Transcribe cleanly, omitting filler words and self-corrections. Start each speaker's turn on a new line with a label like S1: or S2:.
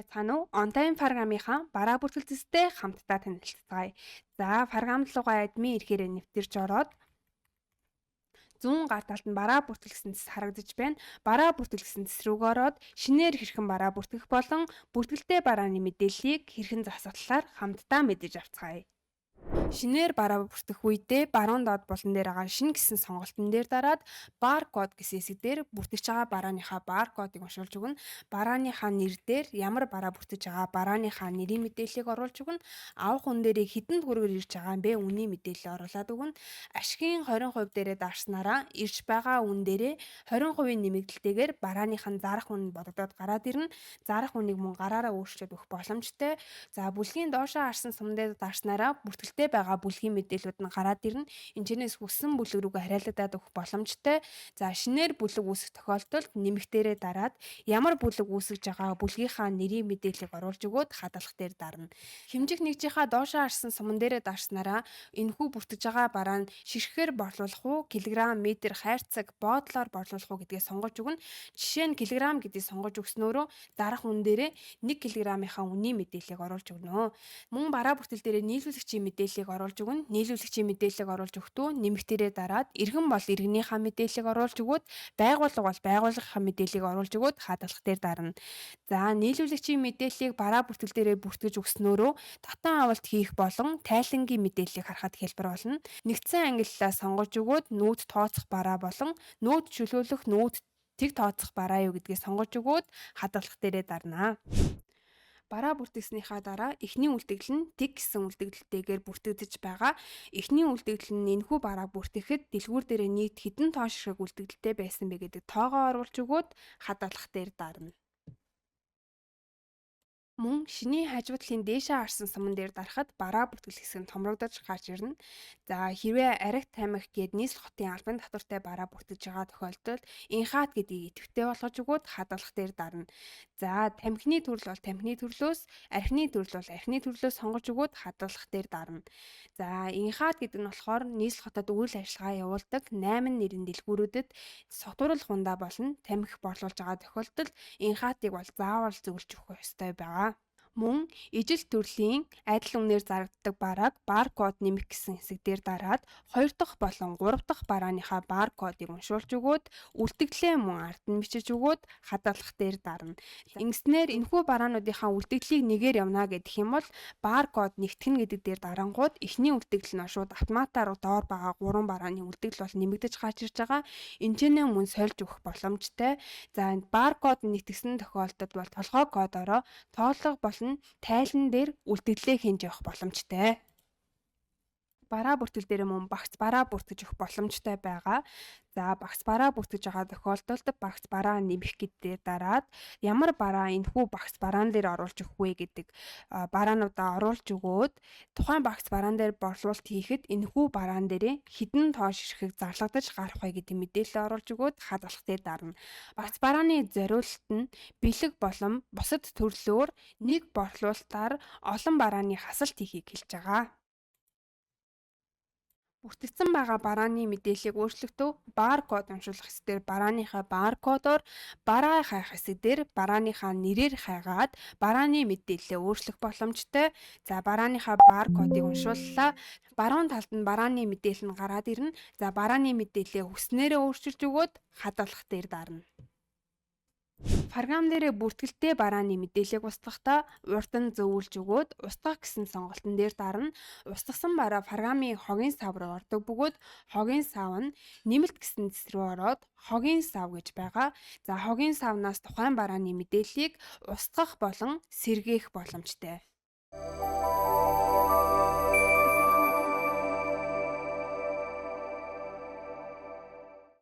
S1: Байцгаана уу? Онлайн програмынхаа бараа бүртгэлцэстэй хамтдаа танилццгаая. За, програмд руугаа админ ирэхээр нэвтэрч ороод зүүн гар талд нь бараа бүртгэлсэн цэс харагдаж байна. Бараа бүртгэлсэн цэс рүүгээ ороод шинээр хэрхэн бараа бүртгэх болон бүртгэлтэй барааны мэдээллийг хэрхэн засах талаар хамтдаа мэдэж авцгаая. Шинээр бараа бүртгэх үедээ баруун доод булан дээр байгаа шинэ гэсэн сонголтын дээр дараад баркод гэсэн хэсэг дээр бүртгэж байгаа барааныхаа баркодыг уншуулж өгнө. Барааныхаа нэр дээр ямар бараа бүртгэж байгаа барааныхаа нэрийн мэдээллийг оруулж өгнө. Авах хүн дээрээ хэдэн төгрөгөөр ирж байгаа юм бэ? Үнийн мэдээлэл оруулаад өгнө. Ашигын 20% дээрээ дарснараа ирж байгаа үн дээрээ 20% нэмэгдэлтэйгээр барааныхаа зарах үн бодогдоод гараад ирнэ. Зарах үнийг мөн гараараа өөрчлөөд өгөх боломжтой. За, бүлгийн доошоо харсан сумдад дарснараа бүртгэлтэй байгаа бүлгийн мэдээллүүд нь гараад ирнэ. Энэчнээс хүссэн бүлэг рүүгээ хариалагдаад өгөх боломжтой. За, шинээр бүлэг үүсэх тохиолдолд нэмэгдээрээ дараад ямар бүлэг үүсгэж байгаа бүлгийнхаа нэрийн мэдээллийг оруулж өгөөд хадгалах дээр дарна. Хэмжих нэгжийнхаа доошоо харсан суман дээрээ дарснараа энэхүү бүртгэж байгаа бараа нь ширхгээр борлуулах уу, килограмм, метр, хайрцаг, боодлоор борлуулах уу гэдгээ сонгож өгнө. Жишээ нь килограмм гэдгийг сонгож өгснөөрөө дарах үн дээрээ 1 кг-ийнхаа үнийн мэдээллийг оруулж өгнө. Мөн бараа бүртгэл дээрээ нийлүүлэгчийн мэдээллийг оруулж өгнө. Нийлүүлэгчийн мэдээллийг оруулж өгтөө нэмэгтэрээ дараад иргэн бол иргэнийхаа мэдээллийг оруулж өгөөд байгууллага бол байгууллагынхаа мэдээллийг оруулж өгөөд хадгалах дээр дарна. За, нийлүүлэгчийн мэдээллийг бараа бүртгэл дээрээ бүртгэж өгснөөрөө татан авалт хийх болон тайлангийн мэдээллийг харахад хэлбэр болно. Нэгдсэн ангиллалаа сонгож өгөөд нүүд тооцох бараа болон нүүд чөлөөлөх нүүд тэг тооцох бараа юу гэдгийг сонгож өгөөд хадгалах дээрээ дарна. Бараа бүртгэснийхаа дараа эхний үлдэгдэл нь тэг гэсэн үлдэгдэлтэйгээр бүртгэгдэж байгаа. Эхний үлдэгдэл нь энэхүү бараа бүртгэхэд дэлгүүр дээрээ нийт хэдэн тоо ширхэг үлдэгдэлтэй байсан бэ гэдэг тоогоо оруулж өгөөд хадгалах дээр дарна. Мөн шинийн хажуудлын дээшээ харсан суман дээр дарахад бараа бүртгэл хэсэг нь томрогдож гарч ирнэ. За, хэрвээ аригт тамхи гээд нийслэл хотын албан татвартай бараа бүртгэж байгаа тохиолдолд инхаат гэдгийг идэвхтэй болгож өгөөд хадгалах дээр дарна. За, тамхины төрөл бол тамхины төрлөөс, архины төрөл бол архины төрлөөс сонгож өгөөд хадгалах дээр дарна. За, инхаат гэдэг нь болохоор нийслэл хотод үйл ажиллагаа явуулдаг 8 нэрийн дэлгүүрүүдэд сотурал хундаа болон тамхи борлуулж байгаа тохиолдолд инхаатыг бол заавал зөвлөж өгөх ёстой байгаа. Мөн ижил төрлийн адил үнээр зарагддаг барааг баркод нэмэх гэсэн хэсэг дээр дараад 2 дахь болон 3 дахь барааныхаа баркодыг уншуулж өгөөд үлдэгдлээ мөн ард нь бичиж өгөөд хадгалах дээр дарна. Ингэснээр энэхүү бараануудынхаа үлдэгдлийг нэгээр явна гэх юм бол баркод нэгтгэн гэдэг дээр дарангууд эхний үлдэгдэл нь шууд автоматар доор байгаа 3 барааны үлдэгдэл бол нэмэгдэж гарч ирж байгаа. Энэчнээ мөн сольж өгөх боломжтой. За, баркод нэгтгэсэн тохиолдолд бол толгой кодороо тоолго болон тайлан дээр үлдэгдлээ хийнж явах боломжтой. Бараа бүртгэл дээр мөн багц бараа бүртгэж өгөх боломжтой байгаа. За, багц бараа бүртгэж байгаа тохиолдолд багц бараа нэмэх гэдгээр дараад ямар бараа энэхүү багц бараан дээр оруулж өгөх вэ гэдэг бараануудаа оруулж өгөөд тухайн багц бараан дээр борлуулалт хийхэд энэхүү бараан дээрээ хэдэн тоо ширхэг зарлагдаж гарах вэ гэдэг мэдээлэл оруулж өгөөд хадгалах дээр дарна. Багц барааны зориулалт нь бэлэг болон бусад төрлөөр нэг борлуулалтаар олон барааны хасалт хийхийг хэлж байгаа. Бүртгэгдсэн байгаа барааны мэдээллийг өөрчлөхдөө баркод уншуулах хэсгээр барааныхаа баркодоор, бараа хайх хэсгээр барааныхаа нэрээр хайгаад барааны мэдээллээ өөрчлөх боломжтой. За, барааныхаа баркодыг уншууллаа. Баруун талд нь барааны мэдээлэл нь гараад ирнэ. За, барааны мэдээллээ хүснээрээ өөрчилж өгөөд хадгалах дээр дарна. Програм дээрээ бүртгэлтэй барааны мэдээллийг устгахдаа урд нь зөвүүлж өгөөд устгах гэсэн сонголтын дээр дарна. Устгасан бараа програмын хогийн сав руу ордог бөгөөд хогийн сав нь нэмэлт гэсэн цэс рүү ороод хогийн сав гэж байгаа. За, хогийн савнаас тухайн барааны мэдээллийг устгах болон сэргээх боломжтой.